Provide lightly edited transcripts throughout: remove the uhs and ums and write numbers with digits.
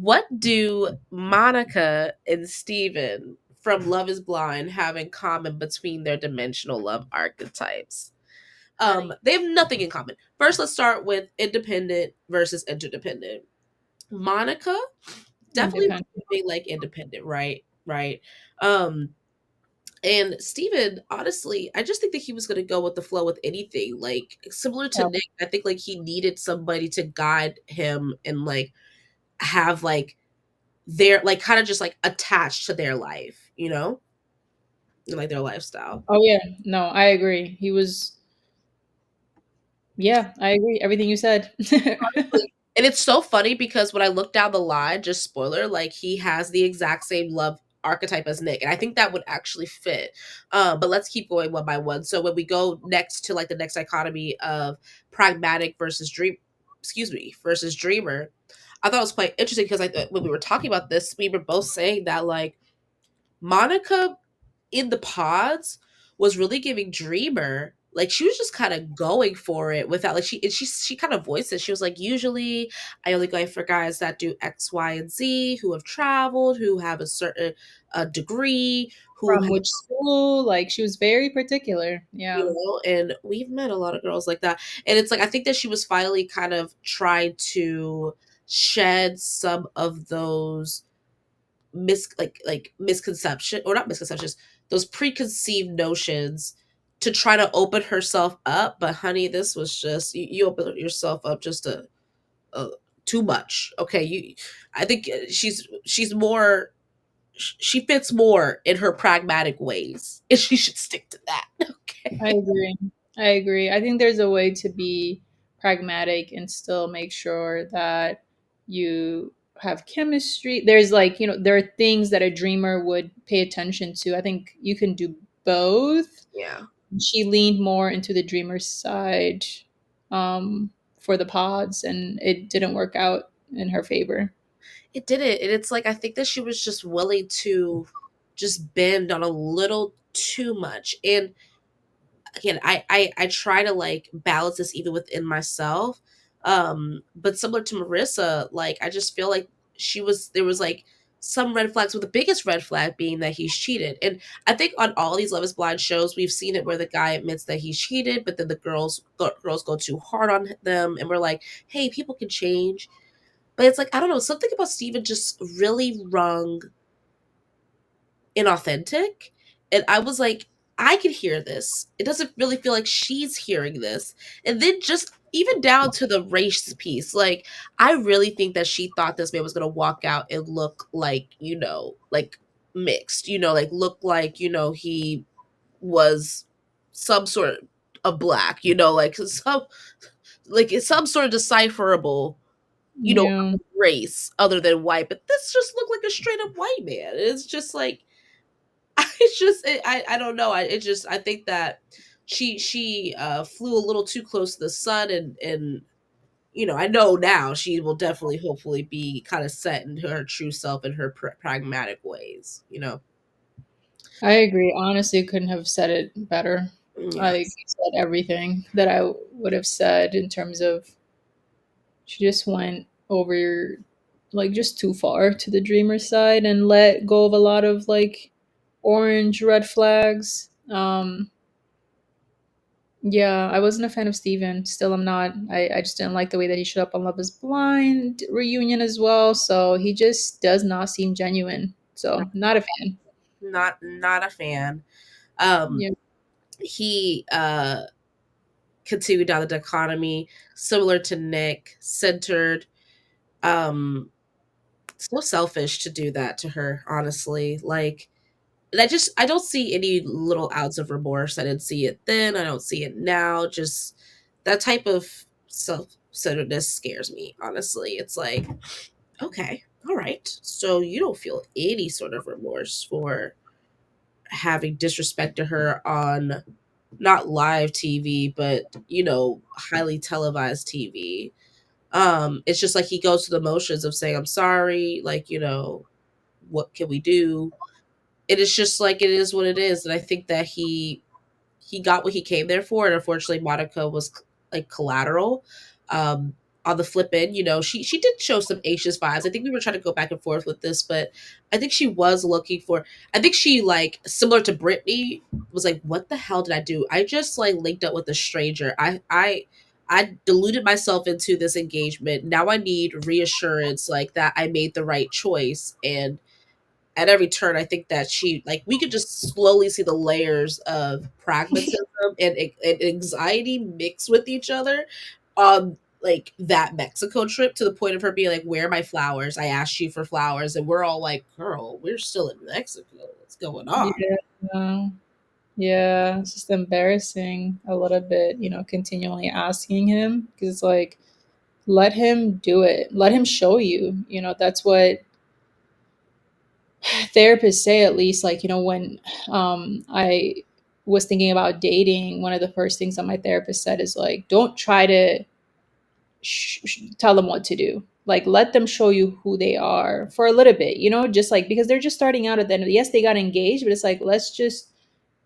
what do Monica and Steven from Love is Blind have in common between their dimensional love archetypes? They have nothing in common. First, let's start with independent versus interdependent. Monica definitely Independent. being like independent, right? Right. Um, and Steven, honestly, I just think that he was gonna go with the flow with anything. Like similar to Yeah, Nick, I think like he needed somebody to guide him and like have like their like kind of just like attached to their life, and like their lifestyle. oh yeah, no, I agree. He was, yeah, I agree. Everything you said. And it's so funny because when I look down the line, just spoiler, like he has the exact same love archetype as Nick, and I think that would actually fit. But let's keep going one by one. So when we go next to like the next dichotomy of pragmatic versus versus dreamer, I thought it was quite interesting because when we were talking about this, we were both saying that like Monica in the pods was really giving Dreamer like she was just kind of going for it without like she kind of voiced it. She was like, usually I only go for guys that do X, Y, and Z, who have traveled, who have a certain degree, who From have which school? Like she was very particular. you Yeah. know, and we've met a lot of girls like that. And it's like I think that she was finally kind of trying to shed some of those misconception or not misconceptions, those preconceived notions to try to open herself up. But honey, this was just you open yourself up just a too much. Okay, I think she's more she fits more in her pragmatic ways, and she should stick to that. I Okay. agree. I agree. I think there's a way to be pragmatic and still make sure that you have chemistry. There's like, there are things that a dreamer would pay attention to. I think you can do both. Yeah. She leaned more into the dreamer side for the pods, and it didn't work out in her favor. It didn't. And it's like I think that she was just willing to just bend on a little too much. And again, I try to like balance this even within myself. But similar to Marissa, like I just feel like there was like some red flags, with the biggest red flag being that he's cheated. And I think on all these Love is Blind shows, we've seen it where the guy admits that he's cheated, but then the girls go too hard on them, and we're like, hey, people can change. But it's like I don't know, something about Steven just really rung inauthentic. And I was like, I can hear this. It doesn't really feel like she's hearing this. And then just even down to the race piece, like I really think that she thought this man was gonna walk out and look like, like mixed, like look like, he was some sort of black, like some sort of decipherable, you know, Yeah. race other than white. But this just looked like a straight up white man. It's just like it's just I don't know. I think that she flew a little too close to the sun, and I know now she will definitely hopefully be kind of set into her true self in her pragmatic ways. I agree. Honestly, couldn't have said it better. Yeah. Like you said everything that I would have said in terms of she just went over like just too far to the dreamer side and let go of a lot of like orange red flags. Yeah, I wasn't a fan of Steven. Still I'm not. I just didn't like the way that he showed up on Love is Blind reunion as well. So he just does not seem genuine. So not a fan. Not a fan. um Yeah. he continued down the dichotomy similar to Nick, centered, um so selfish to do that to her, honestly. Like, and I don't see any little ounce of remorse. I didn't see it then. I don't see it now. Just that type of self-centeredness scares me, honestly. It's like, okay, all right. So you don't feel any sort of remorse for having disrespect to her on not live TV, but highly televised TV. It's just like he goes through the motions of saying, I'm sorry, like, what can we do? It is just like it is what it is. And I think that he got what he came there for, and unfortunately Monica was like collateral. on the flip end, she did show some anxious vibes. I think we were trying to go back and forth with this, but I think she was looking for. I think she, like, similar to Brittany, was like, "What the hell did I do? I just, like, linked up with a stranger. I deluded myself into this engagement. Now I need reassurance, like, that I made the right choice." And at every turn, I think that we could just slowly see the layers of pragmatism and anxiety mix with each other on, like, that Mexico trip, to the point of her being like, "Where are my flowers? I asked you for flowers." And we're all like, "Girl, we're still in Mexico. What's going on?" Yeah. Yeah, it's just embarrassing a little bit, continually asking him because it's like, let him do it. Let him show you. That's what therapists say, at least. Like, when I was thinking about dating, one of the first things that my therapist said is like, don't try to tell them what to do. Like, let them show you who they are for a little bit, just like, because they're just starting out at the end of yes, they got engaged, but it's like, let's just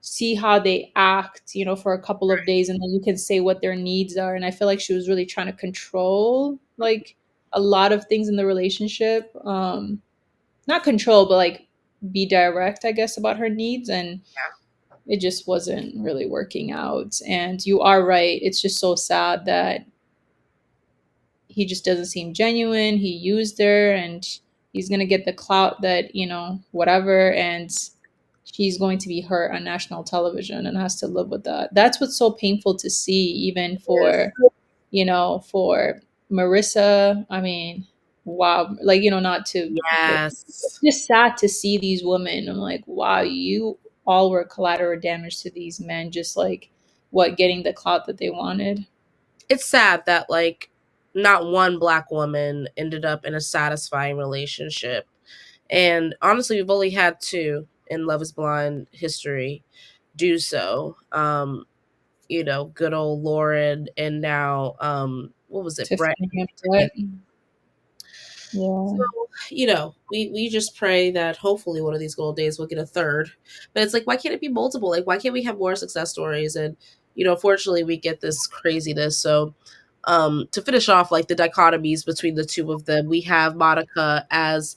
see how they act, for a couple of days, and then you can say what their needs are. And I feel like she was really trying to control, like, a lot of things in the relationship. Not control, but like be direct, I guess, about her needs. And it just wasn't really working out. And you are right. It's just so sad that he just doesn't seem genuine. He used her, and he's going to get the clout that, whatever. And she's going to be hurt on national television and has to live with that. That's what's so painful to see, even Yes. for Marissa. I mean, wow. Like, not to, like, it's Yes. just sad to see these women. I'm like, wow, you all were collateral damage to these men, just like getting the clout that they wanted. It's sad that, like, not one black woman ended up in a satisfying relationship. And honestly, we've only had two in Love is Blind history do so. Good old Lauren, and now, what was it, Brett? Tiffany Hampton. Yeah. So, we just pray that hopefully one of these gold days will get a third. But it's like, why can't it be multiple? Like, why can't we have more success stories? And, unfortunately, we get this craziness. So, to finish off, like, the dichotomies between the two of them, we have Monica as,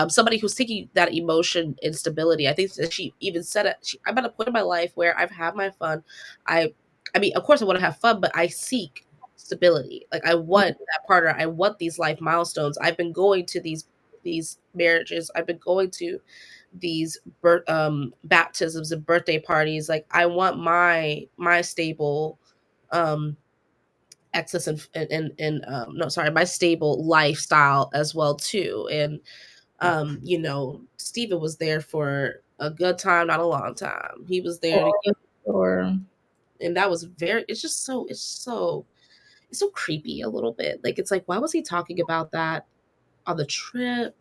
somebody who's taking that emotion instability. I think that she even said it. I'm at a point in my life where I've had my fun. I, I mean, of course, I want to have fun, but I seek stability. Like, I want that partner. I want these life milestones. I've been going to these marriages. I've been going to these baptisms and birthday parties. Like, I want my stable um access and no, sorry, my stable lifestyle as well too. And Steven was there for a good time, not a long time. He was there to, Or, or and that was very, it's so creepy a little bit. Like, it's like, why was he talking about that on the trip?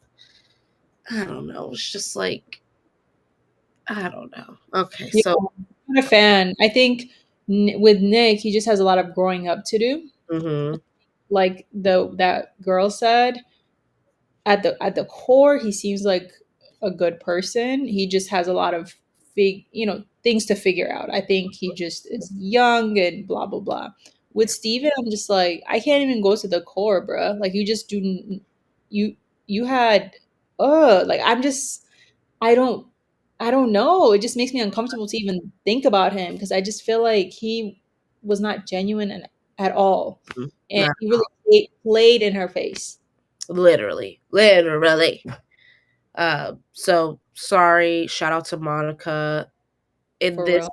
I don't know. It's just like, I don't know. Okay, yeah, so I'm not a fan. I think with Nick, he just has a lot of growing up to do. mhm. Like that girl said, at the core, he seems like a good person. He just has a lot of things to figure out. I think he just is young and blah blah blah. With Steven, I'm just like, I can't even go to the core, bruh. Like, you just do you you had like, I don't I don't know. It just makes me uncomfortable to even think about him because I just feel like he was not genuine at all. Mhm. And Nah, he really played in her face. literally. So sorry. Shout out to Monica in For this real.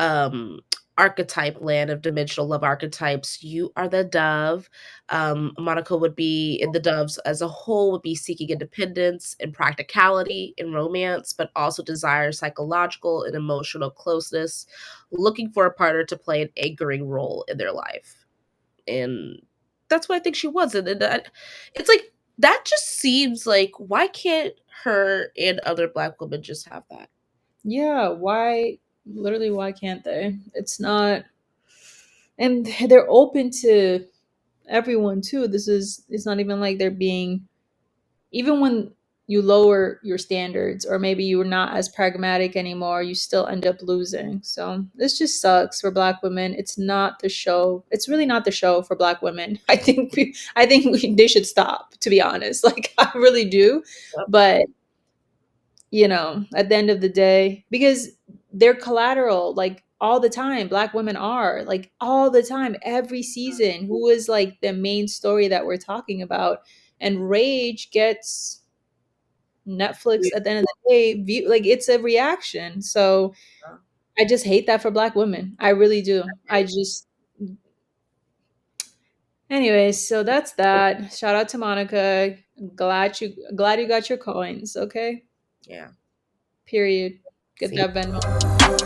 um archetype land of dimensional love archetypes. You are the dove. Monica would be in the doves as a whole, would be seeking independence and practicality in romance, but also desires psychological and emotional closeness, looking for a partner to play an anchoring role in their life. And that's what I think she was. And it's like, that just seems like, why can't her and other black women just have that? Yeah, why literally why can't they? It's not, and they're open to everyone too. It's not even like they're being, even when you lower your standards, or maybe you're not as pragmatic anymore, you still end up losing. So this just sucks for black women. It's not the show. It's really not the show for black women. They should stop, to be honest. Like, I really do. Yep. But at the end of the day, because they're collateral, like, all the time. Black women are, like, all the time, every season, who is like the main story that we're talking about. And Rage gets Netflix Yeah. at the end of the day view, like, it's a reaction. So I just hate that for black women. I really do. I just Anyways, so that's that. Shout out to Monica. Glad you got your coins, okay? Yeah. Period. Get See. that Venmo.